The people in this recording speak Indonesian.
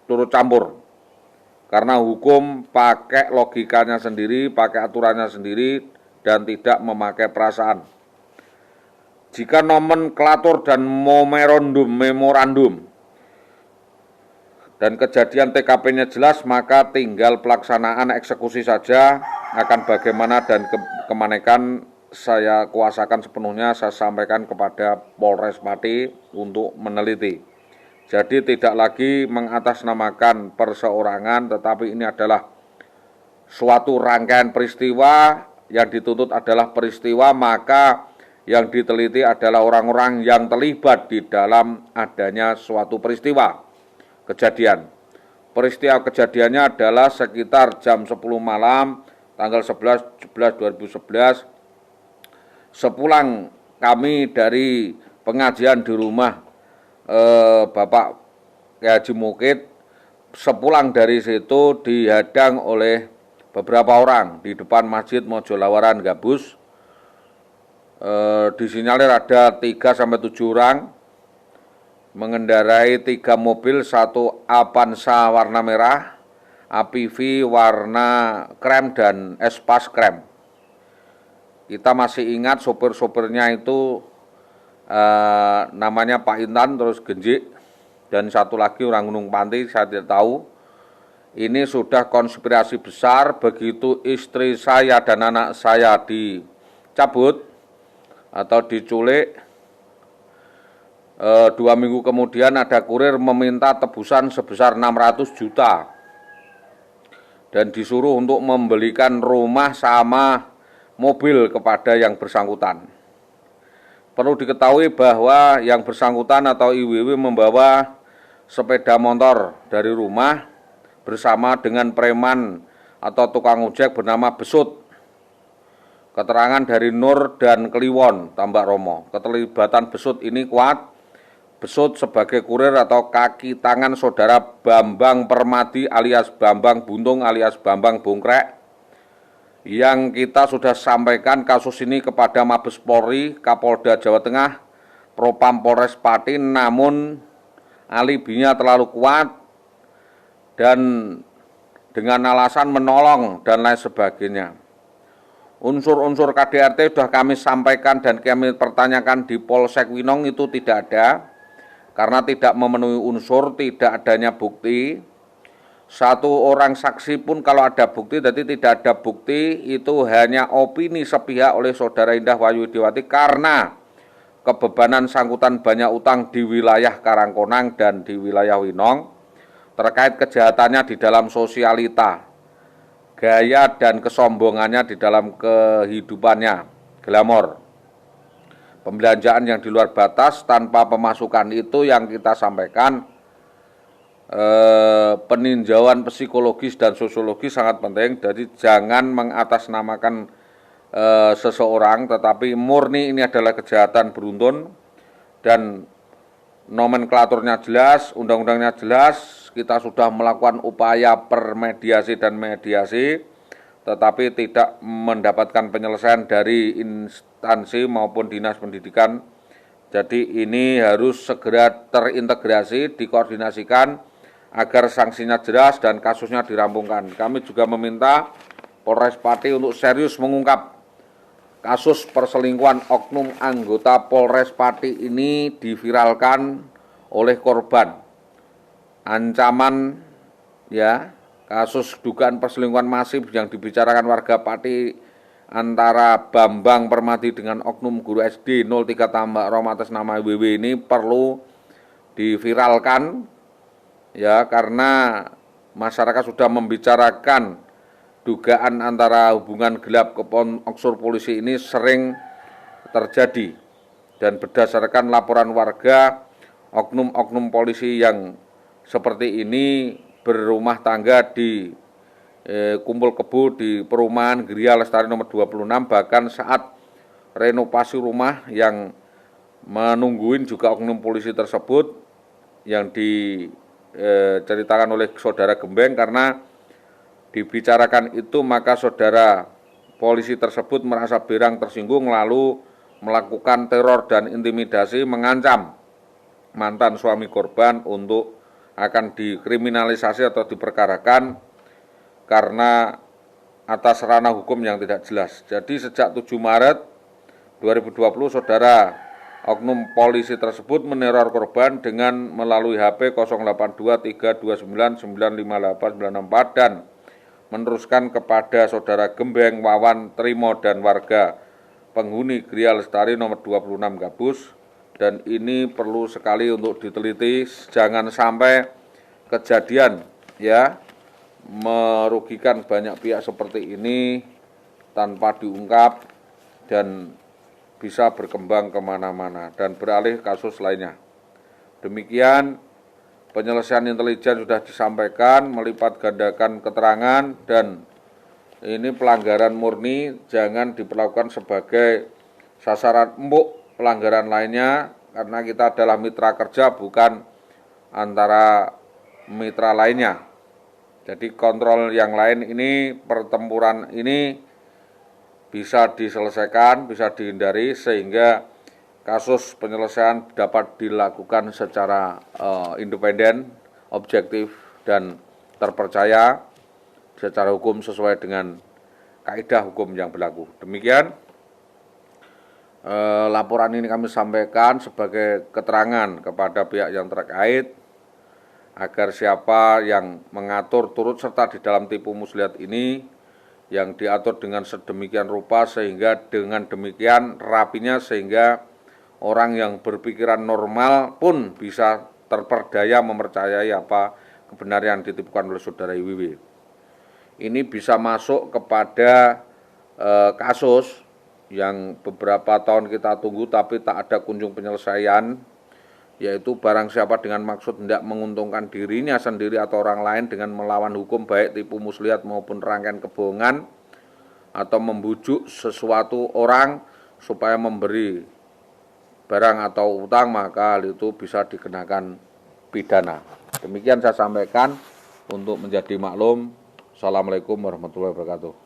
turut campur. Karena hukum pakai logikanya sendiri, pakai aturannya sendiri, dan tidak memakai perasaan. Jika nomenklatur dan memorandum dan kejadian TKP-nya jelas, maka tinggal pelaksanaan eksekusi saja. Akan bagaimana dan kemanikan saya kuasakan sepenuhnya, saya sampaikan kepada Polres Pati untuk meneliti. Jadi tidak lagi mengatasnamakan perseorangan, tetapi ini adalah suatu rangkaian peristiwa, yang dituntut adalah peristiwa, maka yang diteliti adalah orang-orang yang terlibat di dalam adanya suatu peristiwa kejadian. Peristiwa kejadiannya adalah sekitar jam 10 malam, tanggal 11/11/2011, sepulang kami dari pengajian di rumah Bapak Haji Mukid, sepulang dari situ dihadang oleh beberapa orang di depan Masjid Mojolawaran Gabus. Disinyalir ada 3-7 orang mengendarai 3 mobil, 1 Avanza warna merah, APV warna krem, dan Espas krem. Kita masih ingat sopir-sopirnya itu namanya Pak Intan, terus Genjik, dan satu lagi orang Gunung Panti, saya tidak tahu. Ini sudah konspirasi besar. Begitu istri saya dan anak saya dicabut atau diculik, 2 minggu kemudian ada kurir meminta tebusan sebesar 600 juta dan disuruh untuk membelikan rumah sama mobil kepada yang bersangkutan. Perlu diketahui bahwa yang bersangkutan atau IWW membawa sepeda motor dari rumah bersama dengan preman atau tukang ojek bernama Besut. Keterangan dari Nur dan Kliwon, Tambak Romo. Keterlibatan Besut ini kuat. Besut sebagai kurir atau kaki tangan saudara Bambang Permadi alias Bambang Buntung alias Bambang Bongkrek, yang kita sudah sampaikan kasus ini kepada Mabes Polri, Kapolda Jawa Tengah, Propam Polres Pati, namun alibinya terlalu kuat dan dengan alasan menolong dan lain sebagainya. Unsur-unsur KDRT sudah kami sampaikan dan kami pertanyakan di Polsek Winong, itu tidak ada. Karena tidak memenuhi unsur, tidak adanya bukti. 1 orang saksi pun kalau ada bukti, jadi tidak ada bukti, itu hanya opini sepihak oleh Saudara Indah Wahyudiwati karena kebebanan sangkutan banyak utang di wilayah Karangkonang dan di wilayah Winong terkait kejahatannya di dalam sosialita, gaya dan kesombongannya di dalam kehidupannya, glamor. Pembelanjaan yang di luar batas tanpa pemasukan, itu yang kita sampaikan. Peninjauan psikologis dan sosiologis sangat penting. Jadi jangan mengatasnamakan seseorang, tetapi murni ini adalah kejahatan beruntun dan nomenklaturnya jelas, undang-undangnya jelas. Kita sudah melakukan upaya permediasi dan mediasi, tetapi tidak mendapatkan penyelesaian dari instansi maupun dinas pendidikan. Jadi ini harus segera terintegrasi, dikoordinasikan agar sanksinya jelas dan kasusnya dirampungkan. Kami juga meminta Polres Pati untuk serius mengungkap kasus perselingkuhan oknum anggota Polres Pati ini diviralkan oleh korban. Ancaman ya, kasus dugaan perselingkuhan masif yang dibicarakan warga Pati antara Bambang Permadi dengan oknum guru SD 03 Tambak Romo atas nama WW ini perlu diviralkan ya, karena masyarakat sudah membicarakan dugaan antara hubungan gelap unsur polisi ini sering terjadi, dan berdasarkan laporan warga, oknum-oknum polisi yang seperti ini berumah tangga di kumpul kebo di perumahan Gria Lestari nomor 26, bahkan saat renovasi rumah yang menungguin juga oknum polisi tersebut yang diceritakan oleh saudara Gembeng. Karena dibicarakan itu, maka saudara polisi tersebut merasa berang tersinggung lalu melakukan teror dan intimidasi, mengancam mantan suami korban untuk akan dikriminalisasi atau diperkarakan karena atas ranah hukum yang tidak jelas. Jadi sejak 7 Maret 2020 saudara oknum polisi tersebut meneror korban dengan melalui HP 082329958964 dan meneruskan kepada saudara Gembeng, Wawan, Trimo, dan warga penghuni Gria Lestari nomor 26 Gabus. Dan ini perlu sekali untuk diteliti, jangan sampai kejadian ya merugikan banyak pihak seperti ini tanpa diungkap dan bisa berkembang kemana-mana dan beralih kasus lainnya. Demikian penyelesaian intelijen sudah disampaikan, melipat gandakan keterangan, dan ini pelanggaran murni, jangan diperlakukan sebagai sasaran empuk pelanggaran lainnya, karena kita adalah mitra kerja bukan antara mitra lainnya. Jadi kontrol yang lain ini, pertempuran ini bisa diselesaikan, bisa dihindari sehingga kasus penyelesaian dapat dilakukan secara independen, objektif, dan terpercaya secara hukum sesuai dengan kaidah hukum yang berlaku. Demikian laporan ini kami sampaikan sebagai keterangan kepada pihak yang terkait agar siapa yang mengatur turut serta di dalam tipu muslihat ini yang diatur dengan sedemikian rupa sehingga dengan demikian rapinya sehingga orang yang berpikiran normal pun bisa terperdaya mempercayai apa kebenaran yang ditipukan oleh saudara IWW. Ini bisa masuk kepada kasus yang beberapa tahun kita tunggu tapi tak ada kunjung penyelesaian, yaitu barang siapa dengan maksud hendak menguntungkan dirinya sendiri atau orang lain dengan melawan hukum baik tipu muslihat maupun rangkaian kebohongan atau membujuk sesuatu orang supaya memberi barang atau utang, maka hal itu bisa dikenakan pidana. Demikian saya sampaikan untuk menjadi maklum. Assalamualaikum warahmatullahi wabarakatuh.